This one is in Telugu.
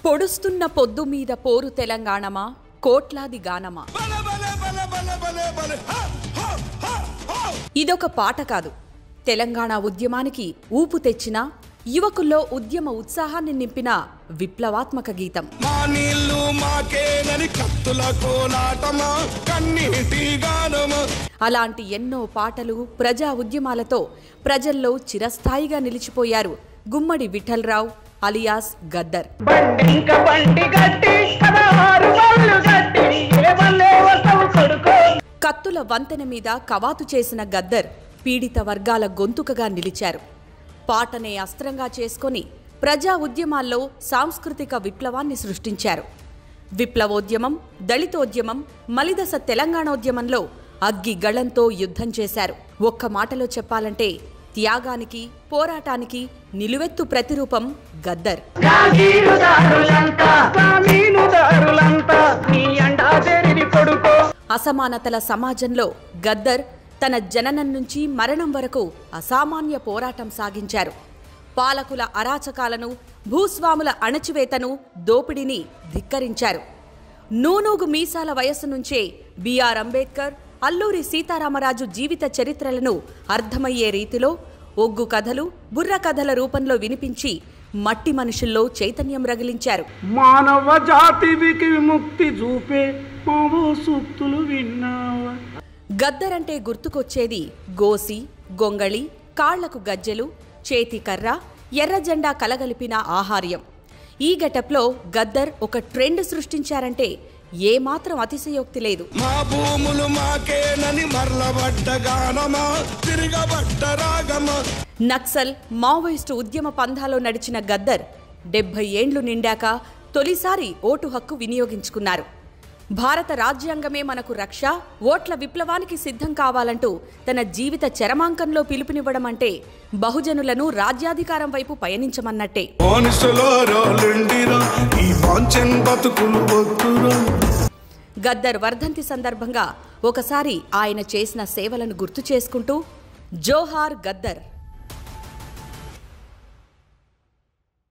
పొడుస్తున్న పొద్దు మీద పోరు తెలంగాణమా కోట్లాది గానమా. ఇదొక పాట కాదు, తెలంగాణ ఉద్యమానికి ఊపు తెచ్చిన, యువకుల్లో ఉద్యమ ఉత్సాహాన్ని నింపిన విప్లవాత్మక గీతం. అలాంటి ఎన్నో పాటలు, ప్రజా ఉద్యమాలతో ప్రజల్లో చిరస్థాయిగా నిలిచిపోయారు గుమ్మడి విఠలరావు అలియాస్ గద్దర్. కత్తుల వంతెన మీద కవాతు చేసిన గద్దర్ పీడిత వర్గాల గొంతుకగా నిలిచారు. పాటనే అస్త్రంగా చేసుకొని ప్రజా ఉద్యమాల్లో సాంస్కృతిక విప్లవాన్ని సృష్టించారు. విప్లవోద్యమం, దళితోద్యమం, మలిదశ తెలంగాణోద్యమంలో అగ్గి గళంతో యుద్ధం చేశారు. ఒక్క మాటలో చెప్పాలంటే త్యాగానికి, పోరాటానికి నిలువెత్తు ప్రతిరూపం గద్దర్. అసమానతల సమాజంలో గద్దర్ తన జననం నుంచి మరణం వరకు అసామాన్య పోరాటం సాగించారు. పాలకుల అరాచకాలను, భూస్వాముల అణచివేతను, దోపిడీని ధిక్కరించారు. నూనూగు మీసాల వయస్సు నుంచే బిఆర్ అంబేద్కర్, అల్లూరి సీతారామరాజు జీవిత చరిత్రలను అర్థమయ్యే రీతిలో ఒగ్గు కథలు, బుర్ర కథల రూపంలో వినిపించి మట్టి మనుషుల్లో చైతన్యం రగిలించారు. మానవ జాతికి విముక్తి చూపే సూక్తులు విన్నావా. గద్దర్ అంటే గుర్తుకొచ్చేది గోసి, గొంగళి, కాళ్లకు గజ్జెలు, చేతి కర్ర, ఎర్ర జెండా కలగలిపిన ఆహార్యం. ఈ గెటప్లో గద్దర్ ఒక ట్రెండ్ సృష్టించారంటే ఏమాత్రం అతిశయోక్తి లేదు. నక్సల్, మావోయిస్టు ఉద్యమ పంథాలో నడిచిన గద్దర్ 70 ఏండ్లు నిండాక తొలిసారి ఓటు హక్కు వినియోగించుకున్నారు. భారత రాజ్యాంగమే మనకు రక్ష, ఓట్ల విప్లవానికి సిద్ధం కావాలంటూ తన జీవిత చరమాంకంలో పిలుపునివ్వడం అంటే బహుజనులను రాజ్యాధికారం వైపు పయనించమన్నట్టే. గద్దర్ వర్ధంతి సందర్భంగా ఒకసారి ఆయన చేసిన సేవలను గుర్తు చేసుకుంటూ జోహార్ గద్దర్.